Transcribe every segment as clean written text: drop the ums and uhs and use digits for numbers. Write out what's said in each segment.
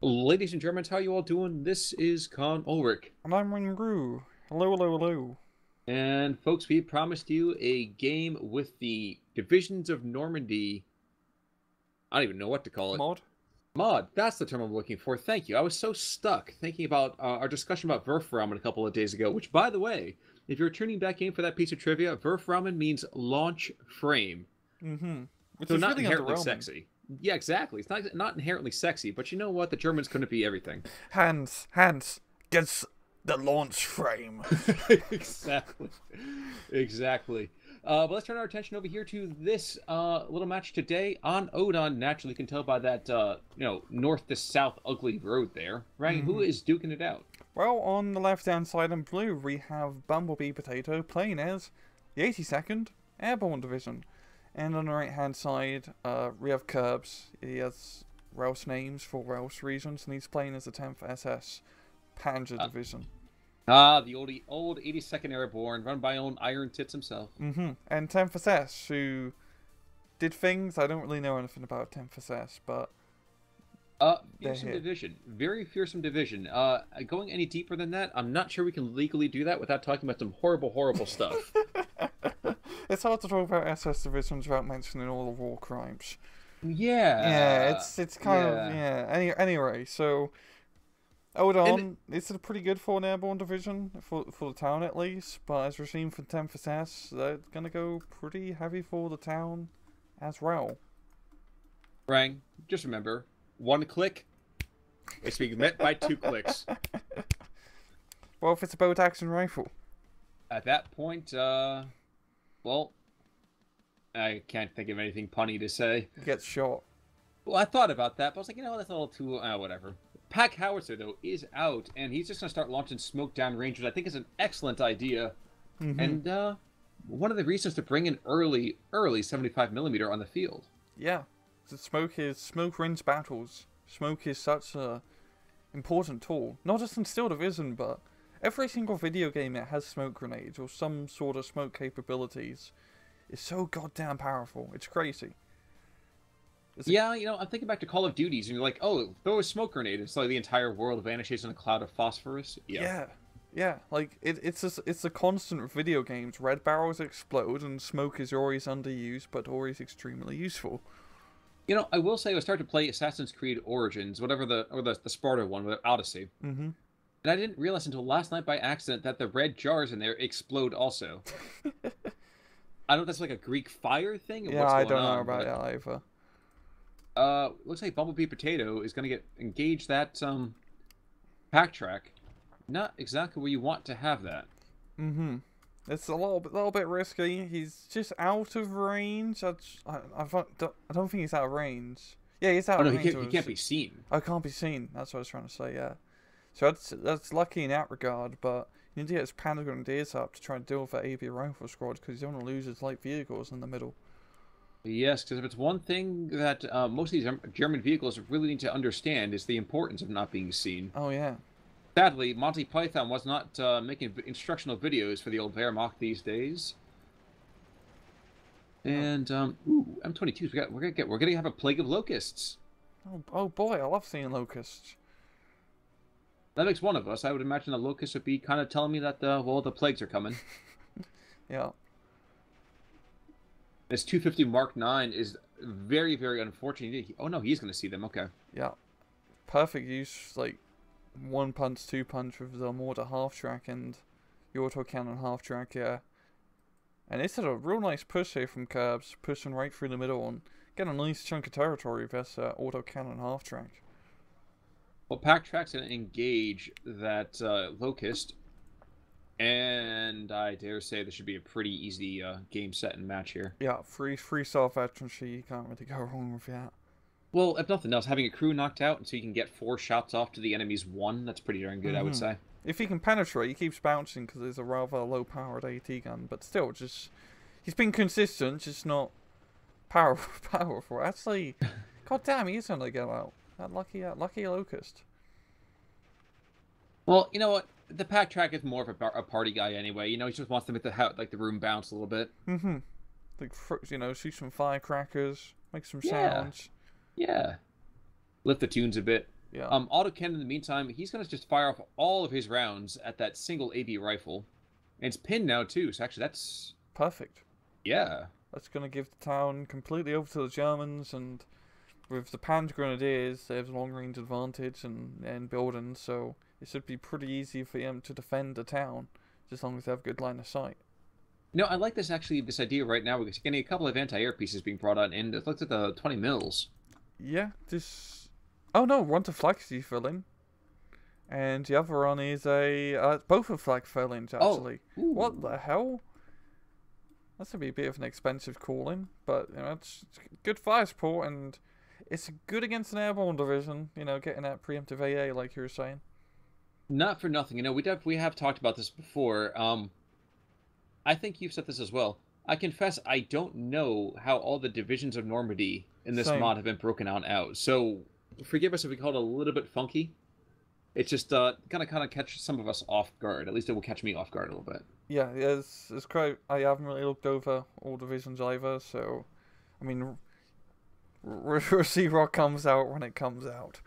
Ladies and Germans, how you all doing? This is Con Ulrich. And I'm Ringroo. Hello, hello, hello. And folks, we promised you a game with the divisions of Normandy. I don't even know what to call it. Mod? Mod, that's the term I'm looking for. Thank you. I was so stuck thinking about our discussion about Würfelrahmen a couple of days ago, which, by the way, if you're tuning back in for that piece of trivia, Würfelrahmen means launch frame. Mm-hmm. Which So is not really inherently underwhelming. sexy. Yeah, exactly. It's not inherently sexy, but you know what? The Germans couldn't be everything. Hans, gets the launch frame. Exactly. Exactly. But let's turn our attention over here to this little match today on Odon. Naturally, you can tell by that north to south ugly road there, right? Who Mm-hmm. is duking it out? Well, on the left-hand side in blue, we have Bumblebee Potato playing as the 82nd Airborne Division. And on the right-hand side, we have Curbs. He has Welsh names for Welsh regions, and he's playing as the 10th SS Panzer Uh, Division. the old 82nd Airborne, run by old Iron Tits himself. Mm-hmm. And 10th SS, who did things. I don't really know anything about 10th SS, but they're Fearsome here. division, very fearsome division. Going any deeper than that, I'm not sure we can legally do that without talking about some horrible, horrible stuff. It's hard to talk about SS divisions without mentioning all the war crimes. Yeah, Yeah, it's kind of yeah. yeah. Anyway, so hold And on, it's a pretty good for an airborne division for the town at least. But as we've seen for 10th SS, they're gonna go pretty heavy for the town as well. Rang, just remember, one click is being met by two clicks. Well, if it's a bolt action rifle, At that point, well, I can't think of anything punny to say. it gets shot. Well, I thought about that, but I was like, that's a little too, whatever. Pack Howitzer, though, is out, and he's just going to start launching smoke down range, which I think is an excellent idea. Mm-hmm. And one of the reasons to bring in early 75mm on the field. Yeah, the smoke wins battles. Smoke is such a important tool, not just in Steel Division, but every single video game that has smoke grenades or some sort of smoke capabilities is so goddamn powerful. It's crazy. It's a, Yeah, I'm thinking back to Call of Duties, and you're like, oh, throw a smoke grenade, and suddenly the entire world vanishes in a cloud of phosphorus. Yeah. yeah, yeah. Like it's a constant with video games. Red barrels explode, and smoke is always underused, but always extremely useful. I will say I started to play Assassin's Creed Origins, whatever the Sparta one, with Odyssey, Mm-hmm. and I didn't realize until last night by accident that the red jars in there explode also. I don't know if that's like a Greek fire thing or Yeah, what's I going don't know on, about but that either. looks like Bumblebee Potato is gonna get engage that pack track. Not exactly where you want to have that. Mm-hmm. It's a little bit risky. He's just out of range. I don't think he's out of range. Yeah, he's out Oh no, of range. he can't be seen. I can't be seen. That's what I was trying to say. Yeah. So that's lucky in that regard, but you need to get his panda grenadiers up to try and deal with that AB rifle squad because you don't want to lose his light vehicles in the middle. Yes, because if it's one thing that most of these German vehicles really need to understand is the importance of not being seen. Oh yeah. Sadly, Monty Python was not making instructional videos for the old Wehrmacht these days. Oh. And ooh, M22s. We're gonna have a plague of locusts. Oh boy, I love seeing locusts. That makes one of us. I would imagine the locusts would be kind of telling me that the plagues are coming. Yeah. This 250 Mark 9 is very very unfortunate. Oh no, he's gonna see them. Okay. Yeah. Perfect use, like one punch, two punch with the mortar half track and the autocannon half track. Yeah. And it's a real nice push here from Curbs, pushing right through the middle and getting a nice chunk of territory with this autocannon half track. Well, Pack Track's gonna engage that locust, and I dare say this should be a pretty easy game set and match here. Yeah, free self-entry, you can't really go wrong with that. Well, if nothing else, having a crew knocked out so you can get 4 shots off to the enemy's 1, that's pretty darn good, I would say. If he can penetrate, he keeps bouncing because it's a rather low-powered AT gun, but still, just he's been consistent, just not powerful. Actually, god damn, he's gonna get out. That lucky locust. Well, you know what? The Pack Track is more of a party guy anyway. He just wants to make the room bounce a little bit. Mm-hmm. Like, shoot some firecrackers, make some Yeah, sounds. yeah. Lift the tunes a bit. Yeah. Autocannon, in the meantime, he's going to just fire off all of his rounds at that single AB rifle. And it's pinned now, too, so actually that's... Perfect. Yeah. That's going to give the town completely over to the Germans, and with the Panzer Grenadiers, they have long-range advantage and buildings, so it should be pretty easy for them to defend the town, as long as they have good line of sight. No, I like this idea right now. We're getting a couple of anti-air pieces being brought on, and it looks at the 20 mils. Yeah, this... Oh no, one to Flexi filling. And the other one is a... both of flag fillings, actually. Oh, what the hell? That's going to be a bit of an expensive calling, but, you know, it's good fire support, and it's good against an airborne division, you know, getting that preemptive AA, like you were saying. Not for nothing. You know, we have talked about this before. I think you've said this as well. I confess I don't know how all the divisions of Normandy in this Same. mod have been broken out. So forgive us if we call it a little bit funky. It's just gonna kind of catch some of us off guard. At least it will catch me off guard a little bit. Yeah, it's quite... I haven't really looked over all divisions either, so... I mean, we'll see what comes out when it comes out.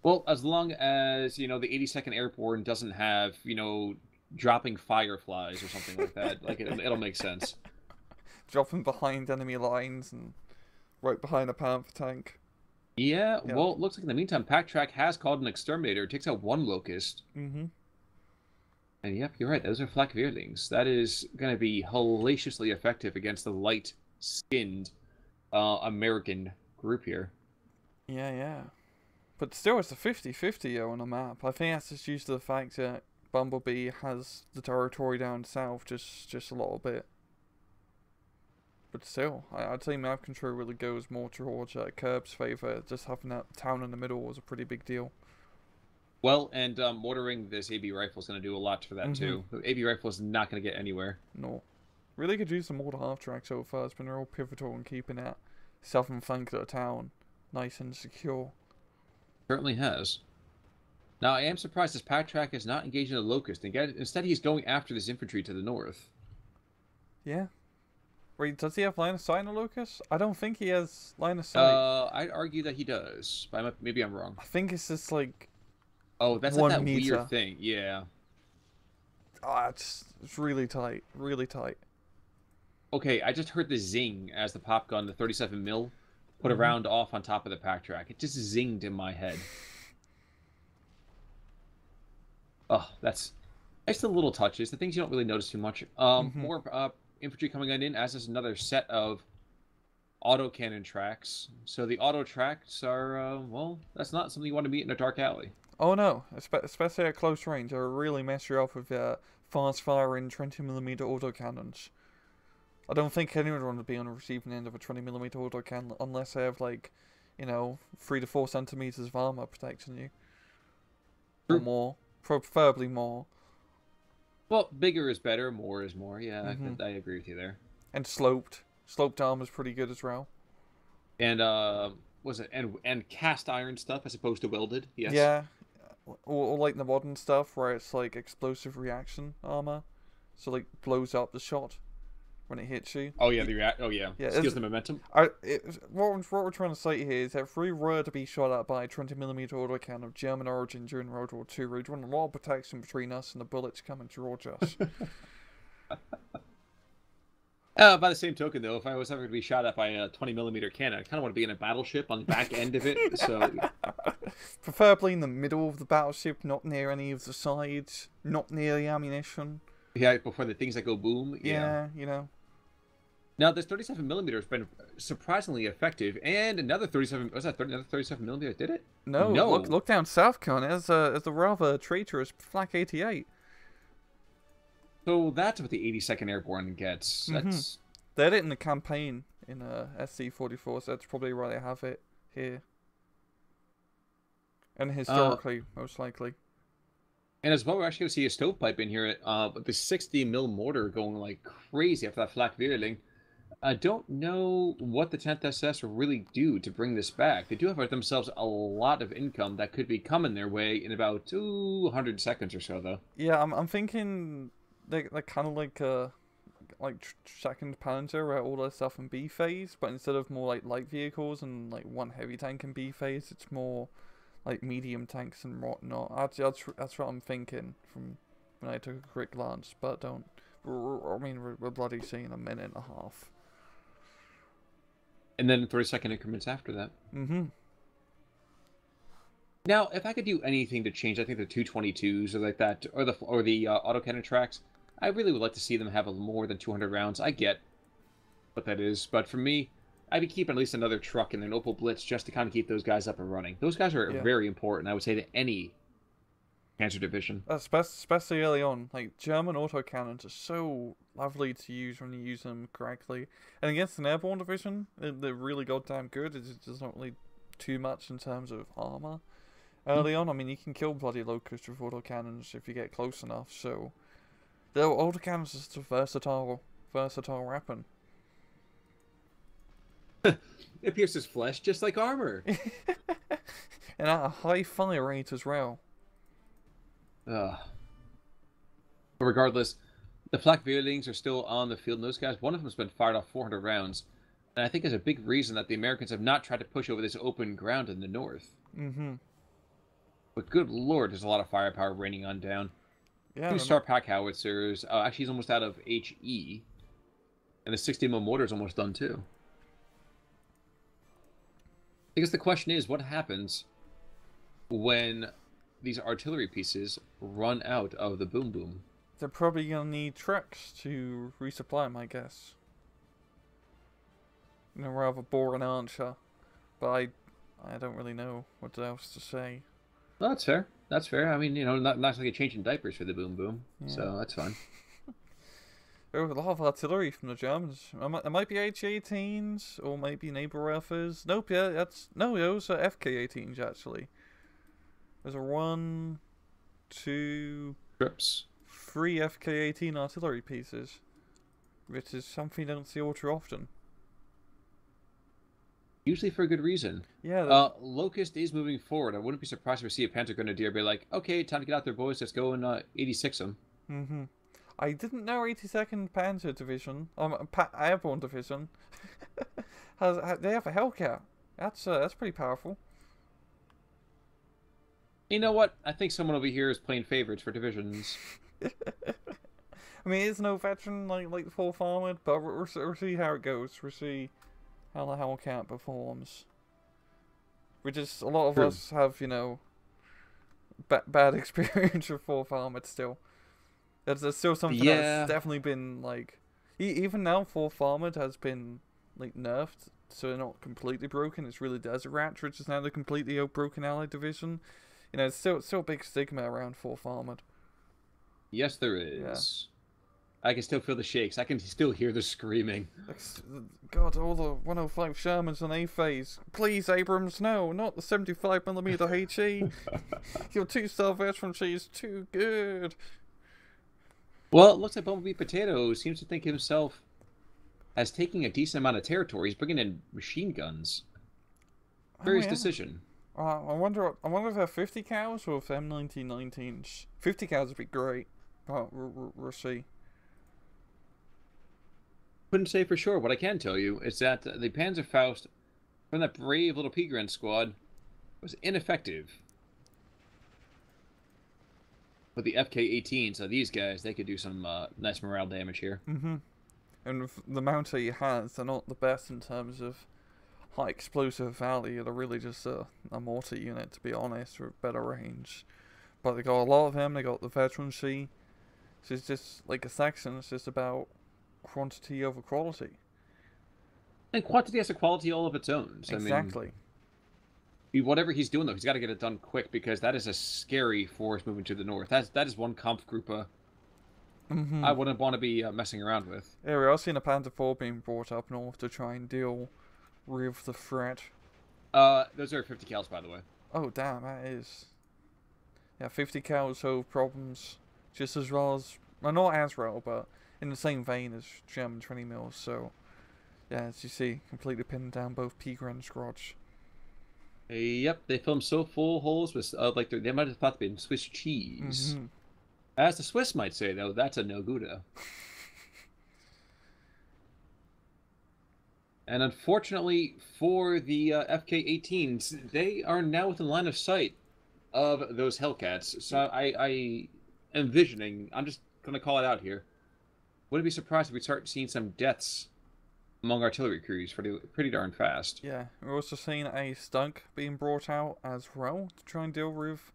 Well, as long as, you know, the 82nd Airborne doesn't have, you know, dropping fireflies or something like that, like it'll make sense. Dropping behind enemy lines and right behind a Panther tank. Yeah, well, it looks like in the meantime, Pack-Track has called an exterminator. It takes out one locust. Mm-hmm. And yep, you're right. Those are flak Veerlings. That is going to be hellaciously effective against the light-skinned American group here. Yeah. But still, it's a 50-50 on a map. I think that's just due to the fact that Bumblebee has the territory down south just a little bit. But still, I'd say map control really goes more towards Kerb's favour. Just having that town in the middle was a pretty big deal. Well, and mortaring this AB rifle is going to do a lot for that too. The AB rifle is not going to get anywhere. No. Really could use some mortar half-track so far. It's been real pivotal in keeping that southern flank of the town nice and secure. Certainly has. Now, I am surprised this Pack-Track is not engaging the Locust. Instead, he's going after this infantry to the north. Yeah. Wait, does he have line of sight on the Locust? I don't think he has line of sight. I'd argue that he does, but maybe I'm wrong. I think it's just like... Oh, that's like that weird thing. Yeah. It's really tight. Really tight. Okay, I just heard the zing as the pop gun, the 37 mil, put a round off on top of the Pack-Track. It just zinged in my head. Oh, that's the little touches, the things you don't really notice too much. More infantry coming in, as is another set of autocannon tracks. So the auto tracks are, well, that's not something you want to meet in a dark alley. Oh no, especially at close range. They'll really mess you up with fast-firing 20mm autocannons. I don't think anyone would want to be on the receiving end of a 20mm autocannon unless they have, like, you know, 3 to 4 centimeters of armor protecting you. Or more. Preferably more. Well, bigger is better, more is more. Yeah, I agree with you there. And sloped. Sloped armor is pretty good as well. And was it and cast iron stuff as opposed to welded? Yes. Yeah. Or like the modern stuff where it's like explosive reaction armor, so like blows up the shot when it hits you. Oh yeah, steals the momentum. What we're trying to say here is that if we were to be shot at by a 20mm autocannon of German origin during World War II, we'd want a lot of protection between us and the bullets coming towards us. By the same token, though, if I was ever to be shot at by a 20mm cannon, I kind of want to be in a battleship on the back end of it. So, preferably in the middle of the battleship, not near any of the sides, not near the ammunition. Yeah, before the things that go boom. Yeah, you know. Now, this 37mm has been surprisingly effective, and another 37. Was that another 37mm did it? No. Look down south, Con. As a rather traitorous Flak 88. So that's what the 82nd Airborne gets. That's... They had it in the campaign in SC44, so that's probably why they have it here. And historically, most likely. And as well, we're actually going to see a stovepipe in here. But the 60mm mortar going like crazy after that flak Veerling. I don't know what the 10th SS will really do to bring this back. They do have themselves a lot of income that could be coming their way in about 200 seconds or so, though. Yeah, I'm thinking they're kind of like second Panzer, where all their stuff in B phase, but instead of more like light vehicles and like one heavy tank in B phase, it's more like medium tanks and whatnot. That's what I'm thinking from when I took a quick glance. But don't. I mean, we're bloody seeing a minute and a half. And then 30-second increments after that. Mm-hmm. Now, if I could do anything to change, I think the 222s or like that, or the autocannon tracks, I really would like to see them have more than 200 rounds. I get what that is, but for me, I'd be keeping at least another truck in an Opel Blitz just to kind of keep those guys up and running. Those guys are very important, I would say, to any Panzer division. Especially early on. Like, German autocannons are so lovely to use when you use them correctly. And against an airborne division, they're really goddamn good. It's just not really too much in terms of armor. Early on, I mean, you can kill bloody locusts with autocannons if you get close enough, so... The autocannons is just a versatile weapon. It pierces flesh just like armor. And at a high fire rate as well. But regardless, the Flak Vierlings are still on the field, and those guys, one of them's been fired off 400 rounds. And I think is a big reason that the Americans have not tried to push over this open ground in the north. Mm-hmm. But good lord, there's a lot of firepower raining on down. Yeah, 2 Star Pack howitzers. Actually, he's almost out of HE. And the 60mm mortar's almost done too. I guess the question is, what happens when these artillery pieces run out of the boom boom? They're probably going to need trucks to resupply them, I guess. You know, rather boring answer. But I don't really know what else to say. Well, that's fair. That's fair. I mean, you know, not like a change in diapers for the boom boom. Yeah. So that's fine. There was a lot of artillery from the Germans. It might be H-18s or maybe Naberwerfers. Nope, yeah, those are FK-18s actually. There's a 1, 2, trips, 3 FK-18 artillery pieces, which is something you don't see all too often. Usually for a good reason. Yeah. Locust is moving forward. I wouldn't be surprised if we see a Panther Grenadier be like, okay, time to get out there, boys. Let's go and 86 them. Mm-hmm. I didn't know 82nd Panzer Division, Airborne Division, they have a Hellcat. That's pretty powerful. You know what? I think someone over here is playing favorites for divisions. I mean, it's no veteran like the 4th Armoured, but we'll see how it goes. We'll see how the Hellcat performs. We just, a lot of us have, you know, bad experience with 4th Armoured still. There's still something that's definitely been, like... Even now, 4th Armoured has been, like, nerfed, so they're not completely broken. It's really Desert Rat, which is now the completely broken Allied division. You know, it's still a big stigma around 4th Armoured. Yes, there is. Yeah. I can still feel the shakes. I can still hear the screaming. God, all the 105 Shermans and A-Phase. Please, Abrams, no, not the 75mm HE. Your 2-star veteran is too good. Well, it looks like Bumblebee Potato seems to think himself as taking a decent amount of territory. He's bringing in machine guns. Curious decision. I wonder if they're 50 cows or if they're M1919s. 50 cows would be great. Oh, we'll see. Couldn't say for sure. What I can tell you is that the Panzerfaust from that brave little Peagran squad was ineffective. With the FK-18, so these guys, they could do some nice morale damage here. Mm-hmm. And with the mounter he has, they're not the best in terms of high explosive value. They're really just a mortar unit, to be honest, with better range. But they got a lot of them, they got the veterancy. So it's just, like a Saxon, it's just about quantity over quality. And quantity has a quality all of its own. So, exactly. I mean, whatever he's doing, though, he's got to get it done quick, because that is a scary force moving to the north. That is one Kampfgruppe I wouldn't want to be messing around with. Yeah, we are seeing a Panther 4 being brought up north to try and deal with the threat. Those are 50 cals, by the way. Oh, damn, that is... Yeah, 50 cal solve problems just as well as... Well, not as well, but in the same vein as German 20 mils, so... Yeah, as you see, completely pinned down both Peagran squads. Yep, they filmed so full holes with like they might have thought they'd been Swiss cheese. As the Swiss might say, though, that's a no Gouda. And unfortunately for the FK-18s, they are now within line of sight of those Hellcats. So I envisioning, I'm just going to call it out here. Wouldn't be surprised if we start seeing some deaths among artillery crews pretty darn fast. Yeah, we're also seeing a Stug being brought out as well to try and deal with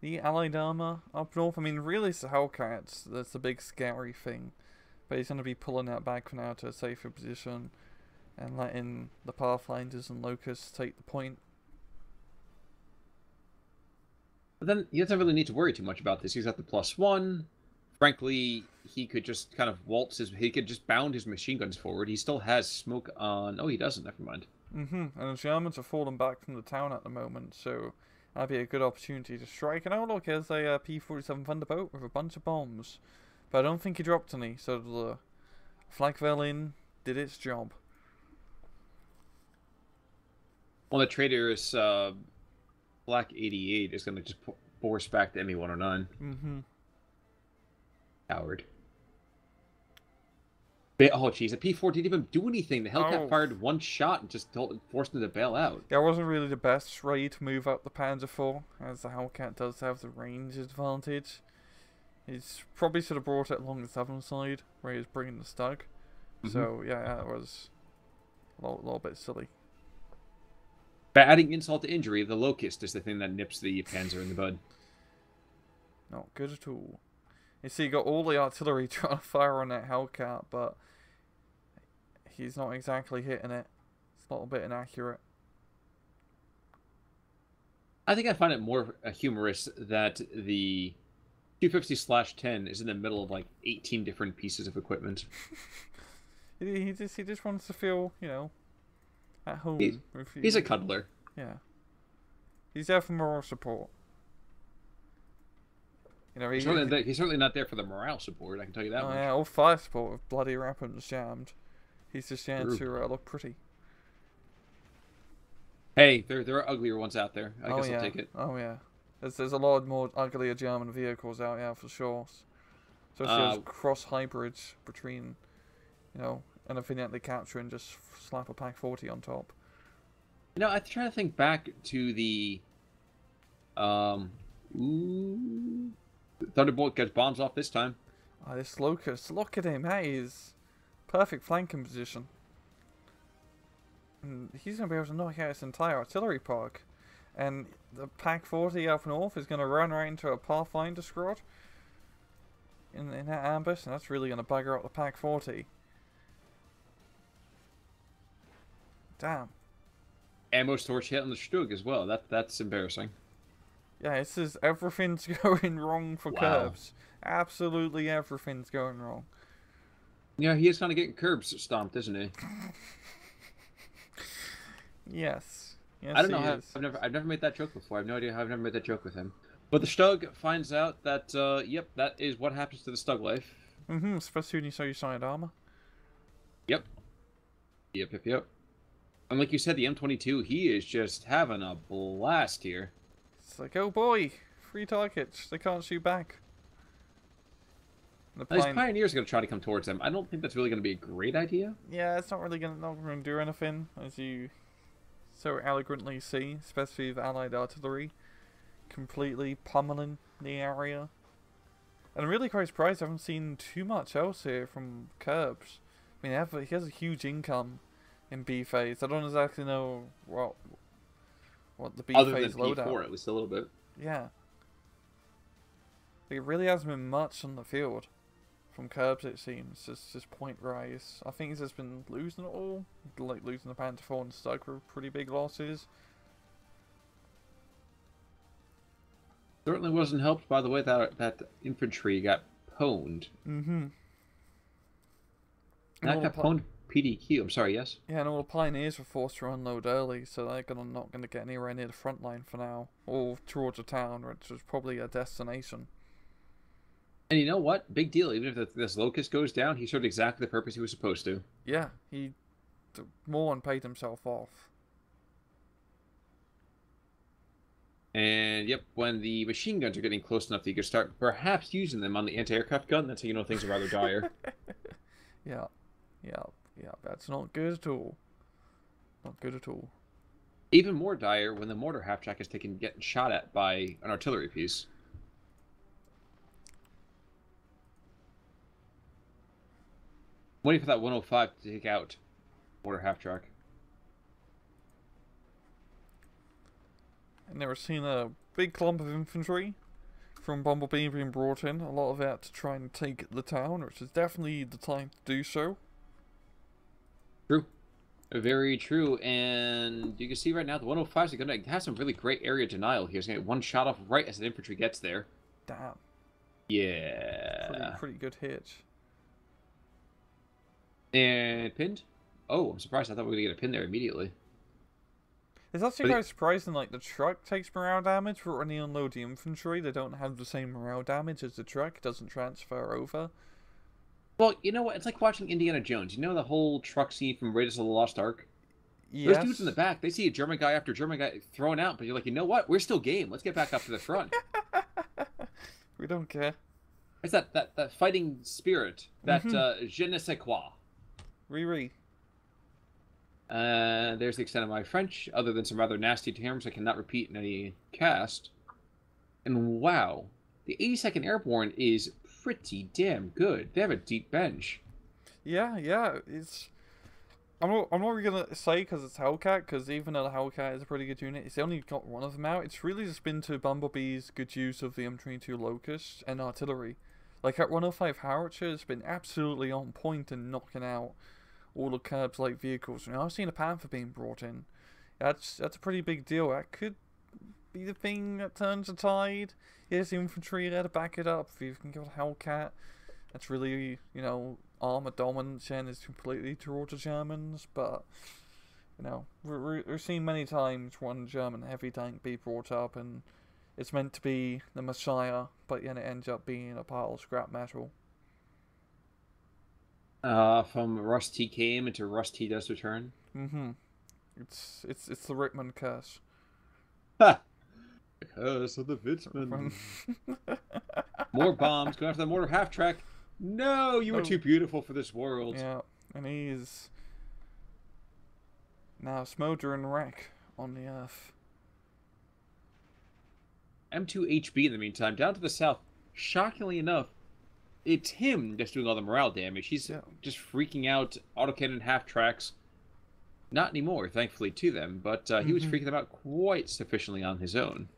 the Allied armor up north. I mean, really, it's the Hellcats that's the big scary thing. But he's going to be pulling that back for now to a safer position and letting the Pathfinders and Locusts take the point. But then he doesn't really need to worry too much about this. He's got the +1. Frankly, he could just kind of he could just bound his machine guns forward. He still has smoke on... Oh, he doesn't. Never mind. And the Germans are falling back from the town at the moment, so that'd be a good opportunity to strike. And oh, look, there's a P-47 Thunderbolt with a bunch of bombs. But I don't think he dropped any, so the Flak Inn did its job. Well, the traitorous Black 88 is going to just force back the ME-109. Coward. Oh, jeez. The P-4 didn't even do anything. The Hellcat fired one shot and just forced him to bail out. That wasn't really the best way to move up the Panzer IV, as the Hellcat does have the range advantage. He's probably should have brought it along the southern side, where he was bringing the Stug. So, yeah, that was a little bit silly. But adding insult to injury, the Locust is the thing that nips the Panzer in the bud. Not good at all. You see, you got all the artillery trying to fire on that Hellcat, but he's not exactly hitting it. It's a little bit inaccurate. I think I find it more humorous that the 250/10 is in the middle of like 18 different pieces of equipment. he just wants to feel, you know, at home. He's a cuddler. Yeah. He's there for moral support. You know, he's certainly not there for the morale support, I can tell you that much. Yeah, all fire support with bloody weapons jammed. He's just there to look pretty. Hey, there are uglier ones out there. I guess I'll take it. Oh yeah. There's a lot more uglier German vehicles out, yeah, for sure. Especially those cross hybrids between, you know, anything that they capture and just slap a Pak 40 on top. You know, I try to think back to the Thunderbolt gets bombs off this time. Oh, this Locust, look at him. That is perfect flanking position. And he's going to be able to knock out his entire artillery park. And the Pak 40 up north is going to run right into a Pathfinder squad in that ambush, and that's really going to bugger up the Pak 40. Damn. Ammo storage hit on the Stug as well. That's embarrassing. Yeah, this is everything's going wrong for Curbs. Absolutely everything's going wrong. Yeah, he is kind of getting curbs stomped, isn't he? Yes. Yes, I don't know how. I've never made that joke before. I have no idea how I've never made that joke with him. But the Stug finds out that yep, that is what happens to the Stug life. Especially when you saw your side armor. Yep. Yep. And like you said, the M22, he is just having a blast here. It's like, oh boy, 3 targets. They can't shoot back. These Pioneers are going to try to come towards them. I don't think that's really going to be a great idea. Yeah, it's not really going to do anything, as you so eloquently see, especially with Allied artillery completely pummeling the area. And I'm really quite surprised I haven't seen too much else here from Curbs. I mean, he has a huge income in B phase. I don't exactly know what the B phase loadout. Other than P4, at least a little bit. Yeah. It really hasn't been much on the field from Curbs, it seems. Just point rise. I think he's just been losing it all. Like losing the Panther 4 and Stug were pretty big losses. Certainly wasn't helped by the way that infantry got pwned. That got pwned PDQ. I'm sorry, yes? Yeah, and all the Pioneers were forced to unload early, so they're not going to get anywhere near the front line for now. Or towards a town, which was probably a destination. And you know what? Big deal. Even if this Locust goes down, he served exactly the purpose he was supposed to. Yeah, he more than paid himself off. And yep, when the machine guns are getting close enough that you can start perhaps using them on the anti-aircraft gun, that's how you know things are rather dire. Yeah, that's not good at all. Not good at all. Even more dire when the mortar half-track is getting shot at by an artillery piece. Waiting for that 105 to take out mortar half-track. And never seen a big clump of infantry from Bumblebee being brought in. A lot of that to try and take the town, which is definitely the time to do so. True. Very true. And you can see right now the 105 is going to have some really great area denial here. He's going to get one shot off right as the infantry gets there. Damn. Yeah. Pretty good hit. And pinned? Oh, I'm surprised. I thought we were going to get a pin there immediately. It's actually quite surprising, like, the truck takes morale damage, but when you unload the infantry, they don't have the same morale damage as the truck. It doesn't transfer over. Well, you know what? It's like watching Indiana Jones. You know the whole truck scene from Raiders of the Lost Ark? Yes. Those dudes in the back, they see a German guy after German guy thrown out, but you're like, you know what? We're still game. Let's get back up to the front. We don't care. It's that fighting spirit, that je ne sais quoi. Riri. There's the extent of my French, other than some rather nasty terms I cannot repeat in any cast. And wow, the 82nd Airborne is pretty damn good. They have a deep bench. Yeah, it's... I'm not really gonna say because it's Hellcat, because even though the Hellcat is a pretty good unit, it's only got one of them out. It's really just been to Bumblebee's good use of the M22 Locust and artillery. Like, at 105 Howitzer, it's been absolutely on point and knocking out all the curbs-like vehicles. You know, I've seen a Panther being brought in. That's a pretty big deal. That could be the thing that turns the tide. Here's the infantry there to back it up. If you can get a Hellcat, that's really, you know, armor dominance and is completely towards the Germans. But, you know, we're seeing many times one German heavy tank be brought up and it's meant to be the Messiah, but yet it ends up being a pile of scrap metal. From Rust he came into Rust he does return. It's the Rickman curse. Ha! The curse of the Witzman. More bombs going after the mortar half track. No, you were too beautiful for this world. Yeah, and he's now smoldering wreck on the earth. M2HB in the meantime, down to the south. Shockingly enough, it's him just doing all the morale damage. He's just freaking out autocannon half tracks. Not anymore, thankfully, to them, but he was freaking them out quite sufficiently on his own.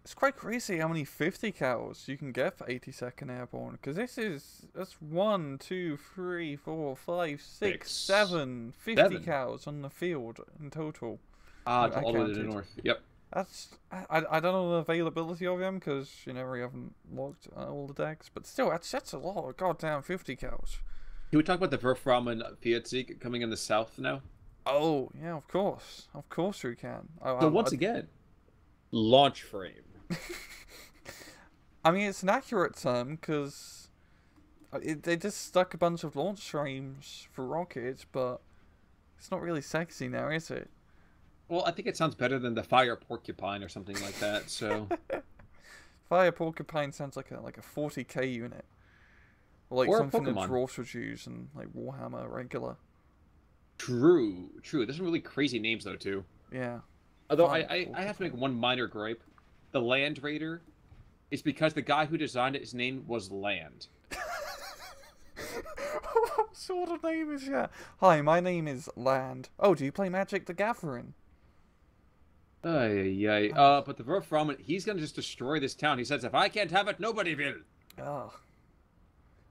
It's quite crazy how many 50 cals you can get for 82nd Airborne, because that's 1, 2, 3, 4, 5, 6, 7, 50 cals on the field in total. All the way to the north. Yep. I don't know the availability of them because we haven't logged all the decks, but still that's a lot of goddamn 50 cals. Can we talk about the Verframen Fiat coming in the south now? Oh yeah, of course we can. So once again, launch frame. I mean, it's an accurate term because they just stuck a bunch of launch frames for rockets, but it's not really sexy now, is it? Well, I think it sounds better than the Fire Porcupine or something like that. So, Fire Porcupine sounds like a 40k unit, or like something that dwarves would use in like Warhammer regular. True. There's some really crazy names though too. Yeah. Although I have to make one minor gripe: the Land Raider is because the guy who designed it, his name was Land. What sort of name is that? Hi, my name is Land. Oh, do you play Magic the Gathering? But the Verframen, he's gonna just destroy this town. He says, if I can't have it, nobody will. Ah.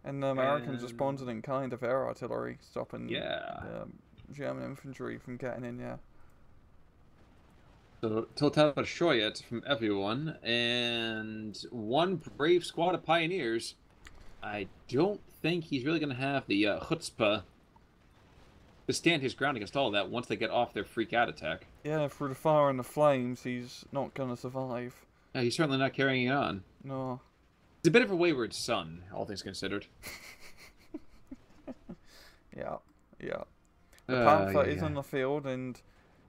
And the Americans responded in kind of air artillery, stopping the German infantry from getting in, So, total Verscheuert from everyone, and one brave squad of pioneers. I don't think he's really gonna have the chutzpah to stand his ground against all of that once they get off their freak-out attack. Yeah, through the fire and the flames, he's not gonna survive. Yeah, he's certainly not carrying it on. No. He's a bit of a wayward son, all things considered. Yeah. The Panther is on the field, and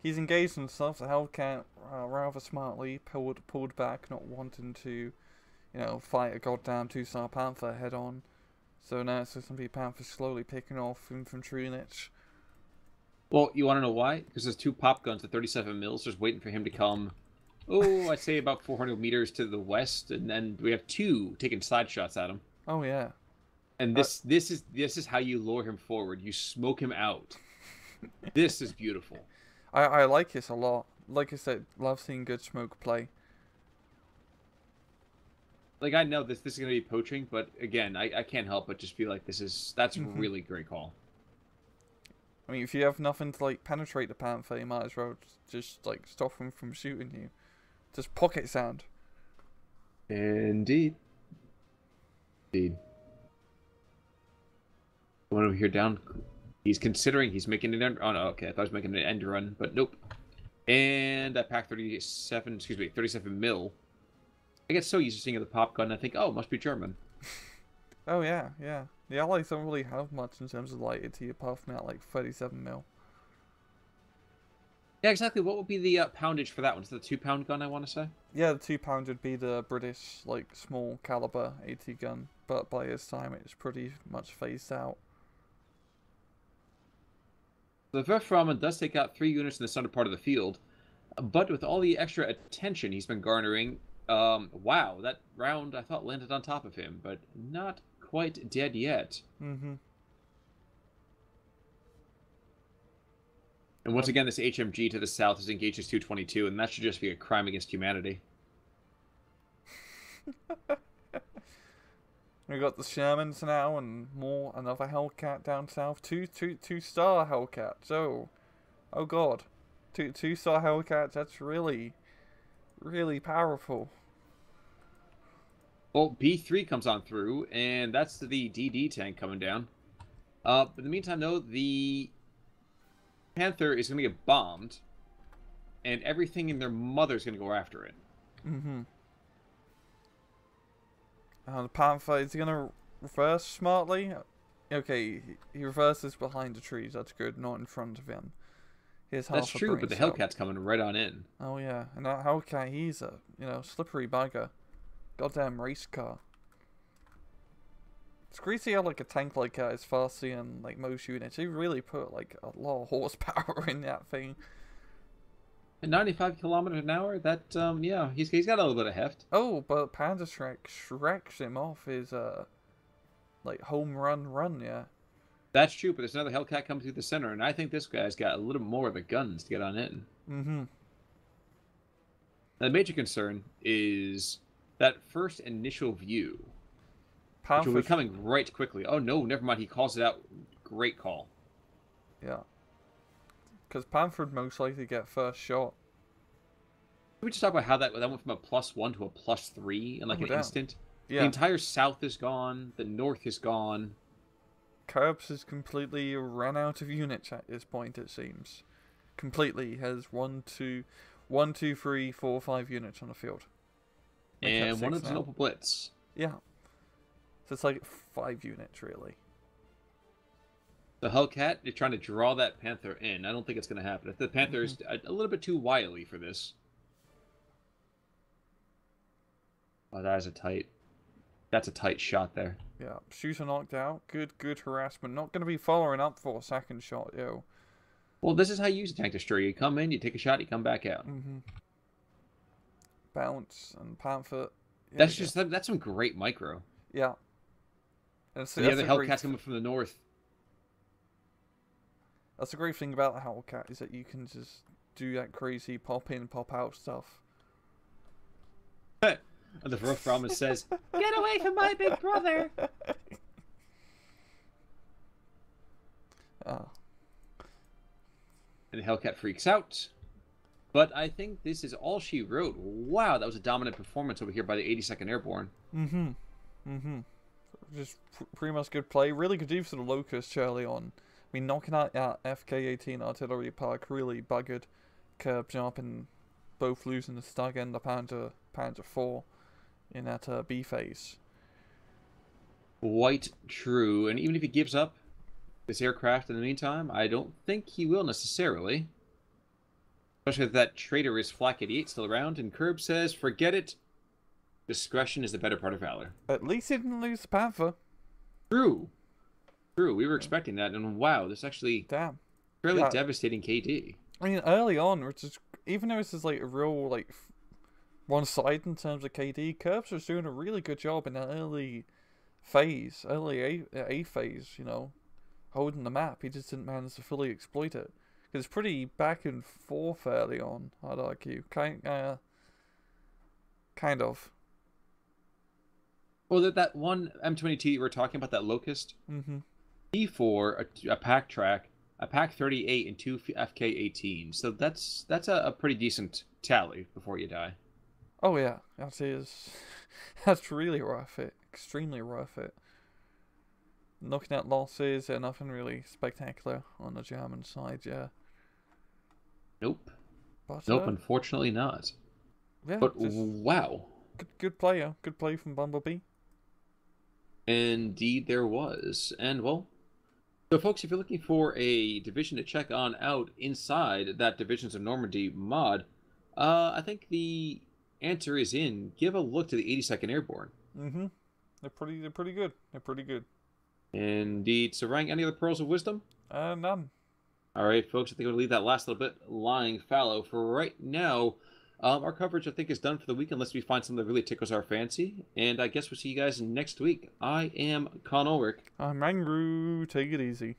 he's engaged himself. The Hellcat rather smartly pulled back, not wanting to, fight a goddamn 2-star Panther head-on. So now it's just gonna be Panther slowly picking off infantry units. Well, you want to know why? Because there's two pop guns at 37 mils just waiting for him to come. Oh, I'd say about 400 meters to the west, and then we have two taking side shots at him. Oh yeah. And Uh, this is how you lure him forward. You smoke him out. This is beautiful. I like this a lot. Like I said, love seeing good smoke play. Like I know this is gonna be poaching, but again, I can't help but just feel like that's Hmm. really great call. I mean, if you have nothing to like penetrate the panther, you might as well just like stop him from shooting you. Just pocket sound. Indeed. Indeed. One over here down. He's considering he's making an end. Oh no, okay. I thought he was making an end run, but nope. And I packed 37 mil. I get so used to seeing the pop gun, I think, oh, it must be German. Oh yeah, yeah. The Allies don't really have much in terms of light AT apart from that like 37 mil. Yeah, exactly. What would be the poundage for that one? Is it the 2-pound gun, I want to say? Yeah, the 2 pound would be the British like small caliber AT gun, but by this time it's pretty much phased out. The Verframen does take out 3 units in the southern part of the field, but with all the extra attention he's been garnering, wow, that round I thought landed on top of him, but not quite dead yet. Mm-hmm. And once again, this HMG to the south is engaged as 222, and that should just be a crime against humanity. We got the Shermans now, and another Hellcat down south. Two-star Hellcats. Oh God, two-star Hellcats. That's really powerful. Well, B3 comes on through, and that's the DD tank coming down. But in the meantime, though, the Panther is going to get bombed, and everything in their mother is going to go after it. Mm-hmm. The Panther, is he gonna reverse smartly? Okay, he reverses behind the trees. That's good, not in front of him. Here's half That's a true, brain but the cell. Hellcat's coming right on in. Oh yeah, and that Hellcat, he's a slippery bugger. Goddamn race car. It's crazy how like a tank like that is faster than like most units. He really put like a lot of horsepower in that thing. At 95 kilometers an hour, that, yeah, he's got a little bit of heft. Oh, but Panda Shreks him off his like home run, yeah. That's true, but there's another Hellcat coming through the center, and I think this guy's got a little more of the guns to get on in. Mm-hmm. The major concern is that first initial view, which will be coming right quickly. Oh no, never mind, he calls it out. Great call. Yeah. Because Panther would most likely get first shot. Can we just talk about how that went from a +1 to a +3 in like an instant? Yeah. The entire south is gone. The north is gone. Curbs has completely ran out of units at this point, it seems. Completely has 1, 2, 3, 4, 5 units on the field. And one of them's an Opal Blitz. Yeah. So it's like 5 units, really. The Hellcat, you're trying to draw that Panther in. I don't think it's going to happen. The Panther is a little bit too wily for this. Oh, that's a tight shot there. Yeah, shooter knocked out. Good harassment. Not going to be following up for a second shot, yo. Well, this is how you use a tank destroyer. You come in, you take a shot, you come back out. Mm-hmm. Bounce and Panther. Yeah, that's some great micro. Yeah. And the other Hellcat's coming from the north. That's the great thing about the Hellcat is that you can just do that crazy pop in, pop out stuff. And the Verframen says, "Get away from my big brother!" Oh. And the Hellcat freaks out. But I think this is all she wrote. Wow, that was a dominant performance over here by the 82nd Airborne. Mm-hmm. Mm-hmm. Just pretty much good play. Really good use of the Locust early on. I mean, knocking out that FK-18 artillery park really buggered Curb Jump and both losing the Stug and the Panther 4 in that B phase. Quite true. And even if he gives up this aircraft in the meantime, I don't think he will necessarily. Especially if that traitor is Flak 88 still around, and Curb says, forget it. Discretion is the better part of valor. At least he didn't lose the Panther. True. True. We were expecting that, and wow, this actually... Damn. fairly Yeah. devastating KD. I mean, early on, which is even though this is like a real like one side in terms of KD, Curbs was doing a really good job in that early phase, early A phase. You know, holding the map. He just didn't manage to fully exploit it. It's pretty back and forth early on, I'd argue. Kind of. Well, that one M22 you were talking about, that Locust, Mm-hmm. P4, a pack track, a pack 38, and 2 FK18. So that's a pretty decent tally before you die. Oh yeah, that is. That's really worth it. Extremely worth it. Looking at losses, nothing really spectacular on the German side, yeah. Nope. But Nope, unfortunately not. yeah, But wow. good player. Good play from Bumblebee. Indeed there was. And well, so folks, if you're looking for a division to check on out inside that Divisions of Normandy mod, I think the answer is in. Give a look to the 82nd Airborne. Mm-hmm. They're pretty good. They're pretty good. Indeed. So Rang, any other pearls of wisdom? None. All right, folks, I think I'm going to leave that last little bit lying fallow for right now. Our coverage, I think, is done for the week unless we find something that really tickles our fancy. And I guess we'll see you guys next week. I am Con Ulrich. I'm Mangru. Take it easy.